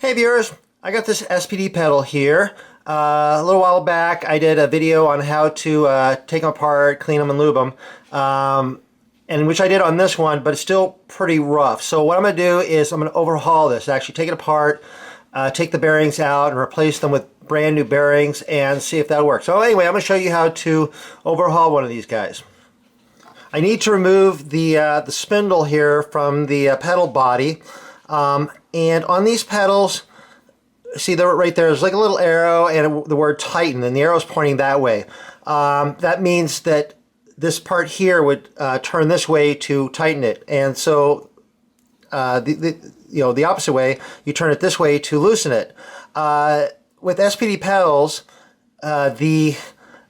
Hey viewers, I got this SPD pedal here. A little while back I did a video on how to take them apart, clean them and lube them, and which I did on this one, but it's still pretty rough. So what I'm going to do is I'm going to overhaul this, actually take it apart, take the bearings out and replace them with brand new bearings and see if that works. So anyway, I'm going to show you how to overhaul one of these guys. I need to remove the spindle here from the pedal body. And on these pedals, see there right there, there's like a little arrow and the word tighten, and the arrow is pointing that way. That means that this part here would turn this way to tighten it, and so the opposite way, you turn it this way to loosen it. With SPD pedals, the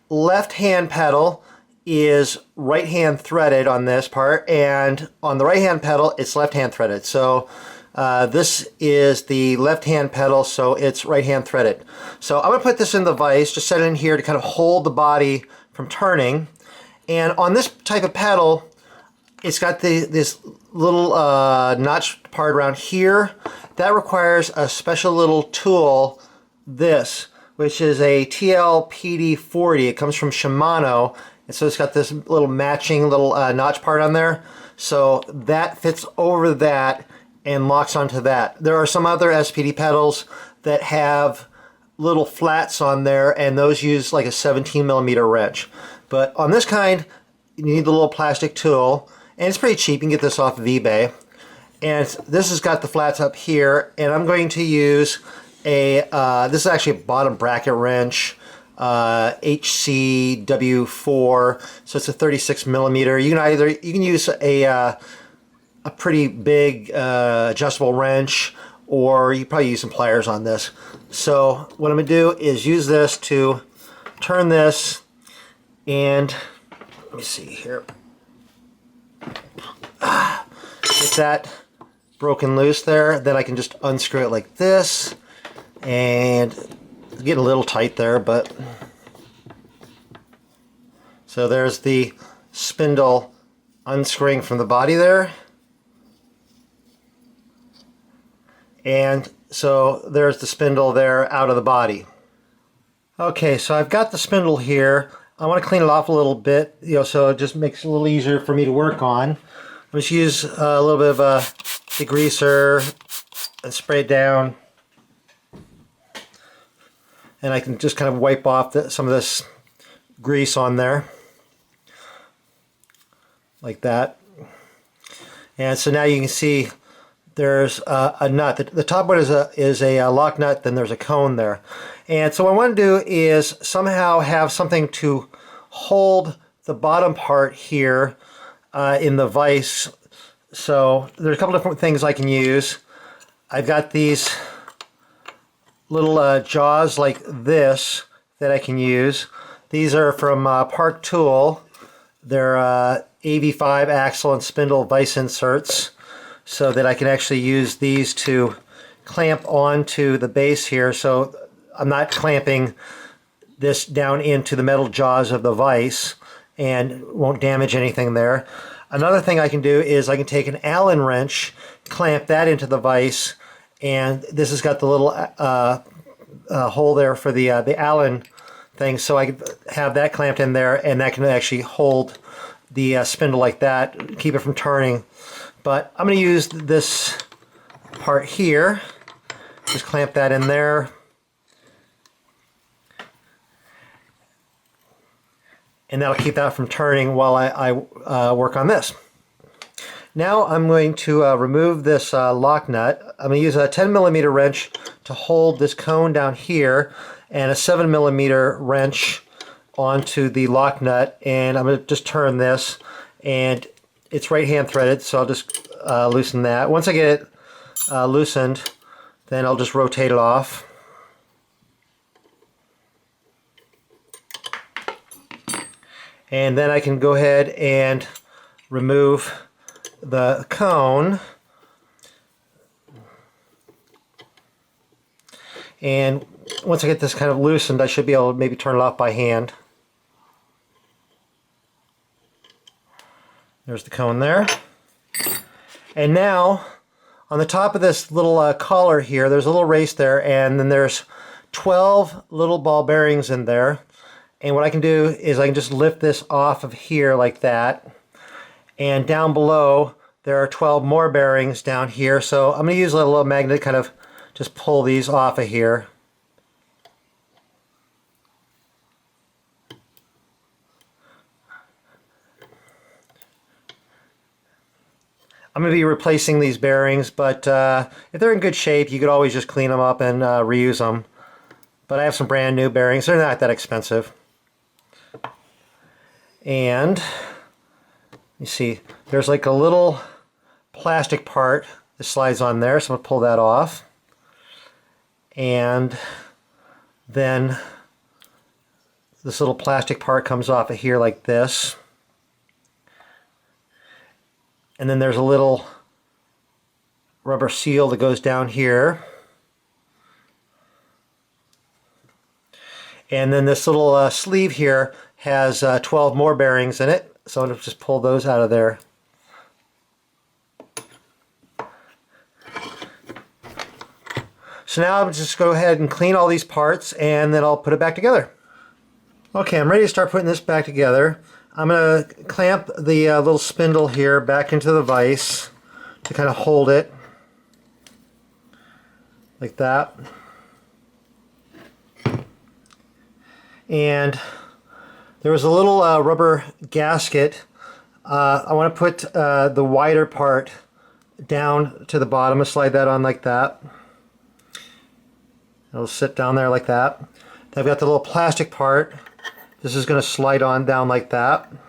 left hand pedal is right hand threaded on this part, and on the right hand pedal it's left hand threaded. So this is the left hand pedal, so it's right hand threaded. So I'm going to put this in the vise, just set it in here to kind of hold the body from turning. And on this type of pedal, it's got this little notch part around here. That requires a special little tool, this, which is a TL-PD40. It comes from Shimano, and so it's got this little matching little notch part on there. So that fits over that and locks onto that. There are some other SPD pedals that have little flats on there, and those use like a 17mm wrench. But on this kind, you need the little plastic tool, and it's pretty cheap. You can get this off of eBay. And this has got the flats up here, and I'm going to use a, this is actually a bottom bracket wrench, HCW4, so it's a 36mm. You can use a pretty big adjustable wrench, or you probably use some pliers on this. So what I'm going to do is use this to turn this, and let me see here. Get that broken loose there. Then I can just unscrew it like this, and it's getting a little tight there, but so there's the spindle unscrewing from the body there. And so there's the spindle there out of the body. Okay, so I've got the spindle here. I want to clean it off a little bit, so it just makes it a little easier for me to work on. I'm just use a little bit of degreaser and spray it down. And I can just kind of wipe off some of this grease on there. Like that. And so now you can see there's a nut. The top one is a lock nut, then there's a cone there. And so what I want to do is somehow have something to hold the bottom part here in the vise. So there's a couple different things I can use. I've got these little jaws like this that I can use. These are from Park Tool. They're AV5 axle and spindle vise inserts, so that I can actually use these to clamp onto the base here, so I'm not clamping this down into the metal jaws of the vise and won't damage anything there. Another thing I can do is I can take an Allen wrench, clamp that into the vise, and this has got the little hole there for the Allen thing, so I can have that clamped in there, and that can actually hold the spindle like that, keep it from turning. But I'm going to use this part here, just clamp that in there, and that'll keep that from turning while I work on this. Now I'm going to remove this lock nut. I'm going to use a 10mm wrench to hold this cone down here, and a 7mm wrench onto the lock nut, and I'm going to just turn this, and it's right hand threaded, so I'll just loosen that. Once I get it loosened, then I'll just rotate it off. And then I can go ahead and remove the cone. And once I get this kind of loosened, I should be able to maybe turn it off by hand. There's the cone there. And now On the top of this little collar here, there's a little race there, and then there's 12 little ball bearings in there. And what I can do is I can just lift this off of here like that. And down below, there are 12 more bearings down here. So I'm going to use a little magnet to kind of just pull these off of here. I'm going to be replacing these bearings, but if they're in good shape, you could always just clean them up and reuse them. But I have some brand new bearings. They're not that expensive. And you see, there's like a little plastic part that slides on there, so I'm going to pull that off. And then this little plastic part comes off of here like this. And then there's a little rubber seal that goes down here. And then this little sleeve here has 12 more bearings in it. So I'm going to just pull those out of there. So now I'll just go ahead and clean all these parts, and then I'll put it back together. Okay, I'm ready to start putting this back together. I'm going to clamp the little spindle here back into the vise to kind of hold it like that. And there was a little rubber gasket. I want to put the wider part down to the bottom and slide that on like that. It'll sit down there like that. Then I've got the little plastic part. This is going to slide on down like that. And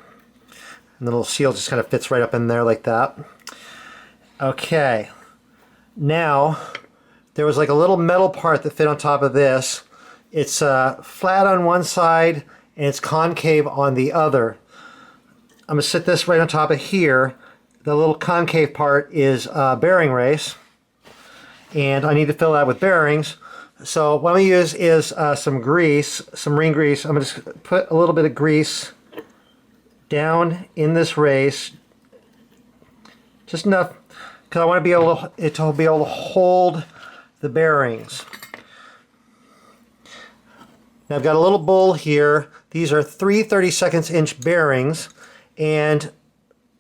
the little seal just kind of fits right up in there like that. Okay. Now, there was like a little metal part that fit on top of this. It's flat on one side and it's concave on the other. I'm going to sit this right on top of here. The little concave part is bearing race. And I need to fill that with bearings. So what I'm going to use is some grease, some marine grease. I'm going to just put a little bit of grease down in this race, just enough because I want to be able to hold the bearings. Now I've got a little bowl here. These are 3 32" bearings, and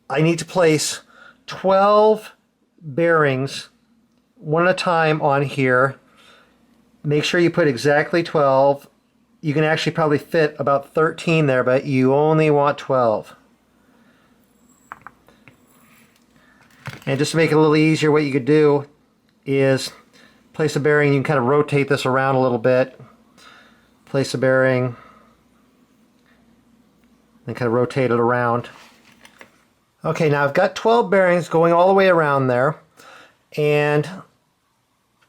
I need to place 12 bearings one at a time on here. Make sure you put exactly 12. You can actually probably fit about 13 there, but you only want 12. And just to make it a little easier, what you could do is place a bearing. You can kind of rotate this around a little bit. Place a bearing, and kind of rotate it around. Okay, now I've got 12 bearings going all the way around there. And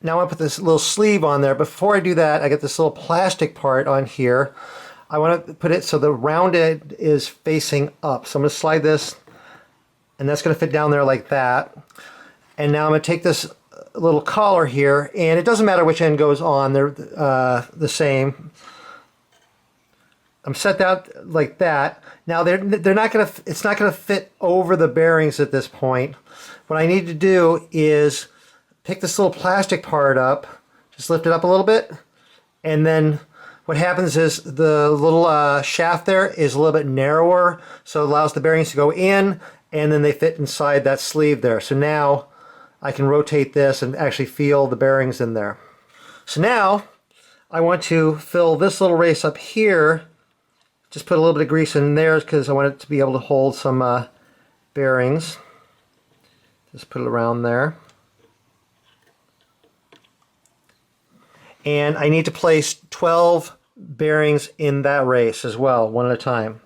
now I'm going to put this little sleeve on there. Before I do that, I get this little plastic part on here. I want to put it so the rounded is facing up. So I'm going to slide this, and that's going to fit down there like that. And now I'm going to take this little collar here, and it doesn't matter which end goes on. They're the same. I'm set that like that. Now they're not going to. It's not going to fit over the bearings at this point. What I need to do is pick this little plastic part up, just lift it up a little bit, and then what happens is the little shaft there is a little bit narrower, so it allows the bearings to go in, and then they fit inside that sleeve there. So now I can rotate this and actually feel the bearings in there. So now I want to fill this little race up here. Just put a little bit of grease in there because I want it to be able to hold some bearings. Just put it around there. And I need to place 12 bearings in that race as well, one at a time.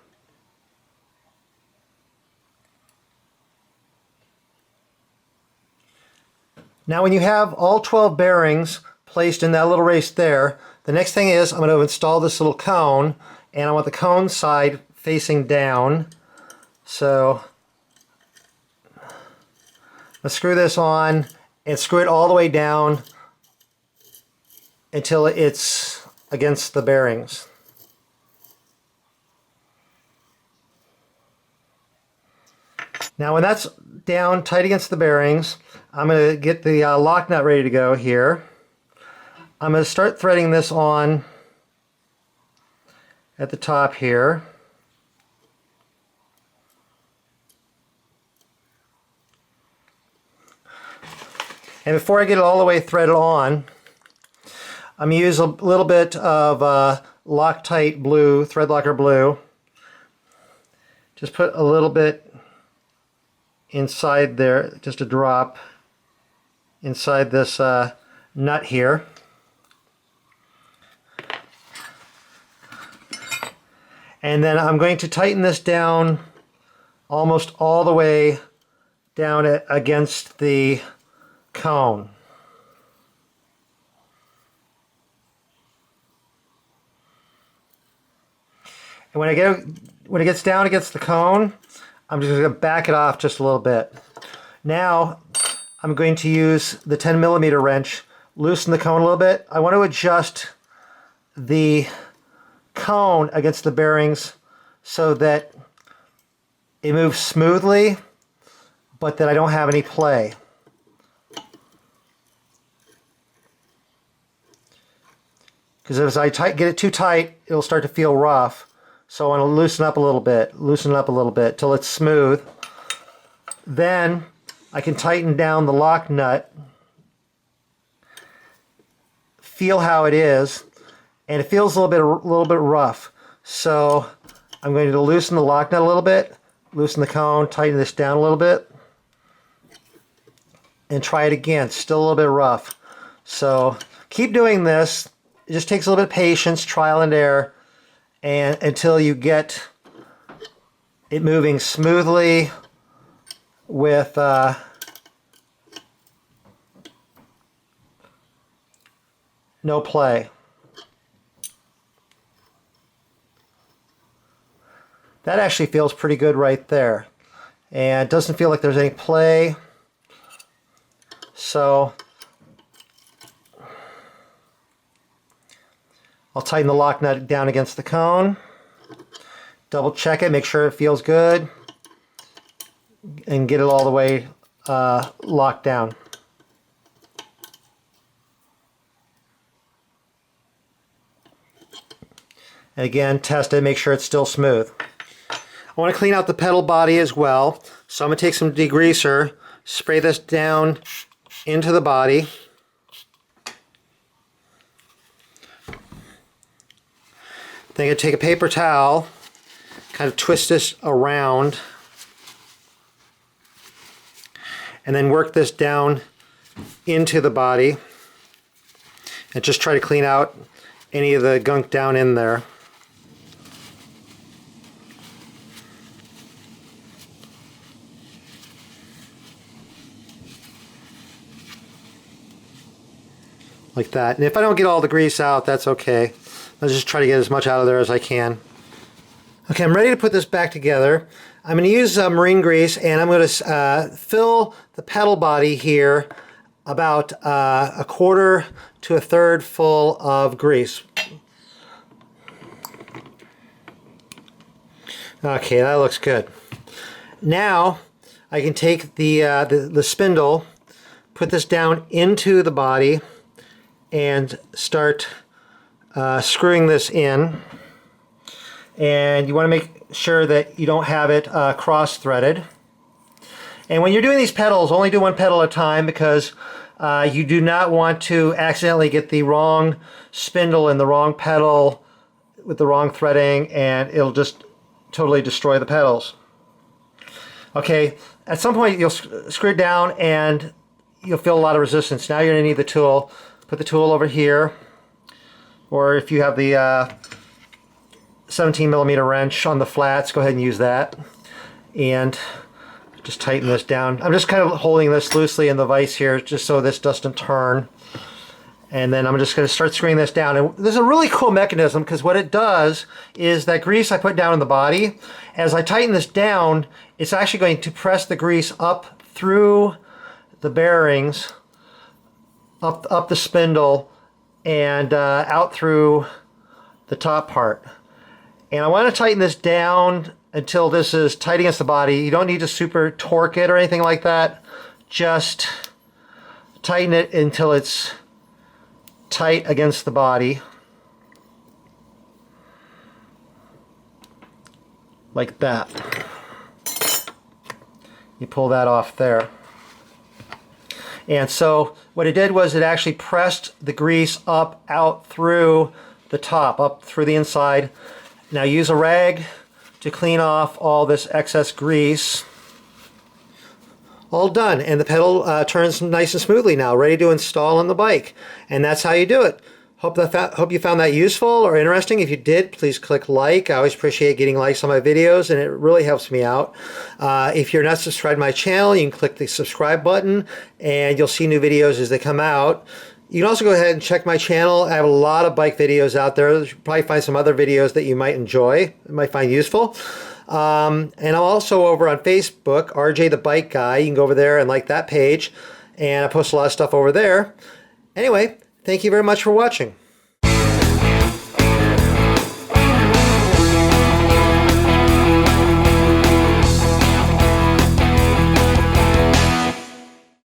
Now when you have all 12 bearings placed in that little race there, the next thing is I'm going to install this little cone, and I want the cone side facing down. So let's screw this on and screw it all the way down until it's against the bearings. Now when that's down tight against the bearings, I'm going to get the lock nut ready to go here. I'm going to start threading this on at the top here. And before I get it all the way threaded on, I'm going to use a little bit of Loctite blue, thread locker blue. Just put a little bit inside there, just a drop inside this nut here. And then I'm going to tighten this down almost all the way down against the cone. And when it gets down against the cone, I'm just going to back it off just a little bit. Now I'm going to use the 10mm wrench, loosen the cone a little bit. I want to adjust the cone against the bearings so that it moves smoothly, but that I don't have any play. Because if I get it too tight, it'll start to feel rough. So I want to loosen up a little bit till it's smooth. Then I can tighten down the lock nut, feel how it is, and it feels a little bit rough. So I'm going to loosen the lock nut a little bit, loosen the cone, tighten this down a little bit, and try it again. Still a little bit rough. So keep doing this. It just takes a little bit of patience, trial and error, and until you get it moving smoothly with no play. That actually feels pretty good right there, and it doesn't feel like there's any play. So I'll tighten the lock nut down against the cone, double check it, make sure it feels good, and get it all the way locked down. And again, test it, make sure it's still smooth. I want to clean out the pedal body as well, so I'm going to take some degreaser, spray this down into the body. Then I'm going to take a paper towel, kind of twist this around, and then work this down into the body, and just try to clean out any of the gunk down in there. Like that. And if I don't get all the grease out, that's okay. I'll just try to get as much out of there as I can. Okay, I'm ready to put this back together. I'm going to use marine grease, and I'm going to fill the pedal body here about a quarter to a third full of grease. Okay, that looks good. Now I can take the spindle, put this down into the body, and start screwing this in. And you want to make sure that you don't have it cross-threaded. And when you're doing these pedals, only do one pedal at a time, because you do not want to accidentally get the wrong spindle in the wrong pedal with the wrong threading, and it'll just totally destroy the pedals. Okay, at some point you'll screw it down and you'll feel a lot of resistance. Now you're going to need the tool. Put the tool over here, or if you have the 17mm wrench on the flats, go ahead and use that. And just tighten this down. I'm just kind of holding this loosely in the vise here just so this doesn't turn. And then I'm just going to start screwing this down. And this is a really cool mechanism, because what it does is that grease I put down in the body, as I tighten this down, it's actually going to press the grease up through the bearings, up the spindle, and out through the top part. And I want to tighten this down until this is tight against the body. You don't need to super torque it or anything like that. Just tighten it until it's tight against the body. Like that. You pull that off there. And so what it did was it actually pressed the grease up out through the top, up through the inside. Now use a rag to clean off all this excess grease. All done, and the pedal turns nice and smoothly now, ready to install on the bike. And that's how you do it. Hope you found that useful or interesting. If you did, please click like. I always appreciate getting likes on my videos, and it really helps me out. If you're not subscribed to my channel, you can click the subscribe button, and you'll see new videos as they come out. You can also go ahead and check my channel. I have a lot of bike videos out there. You'll probably find some other videos that you might enjoy, might find useful. And I'm also over on Facebook, RJ the Bike Guy. You can go over there and like that page, and I post a lot of stuff over there. Anyway, thank you very much for watching.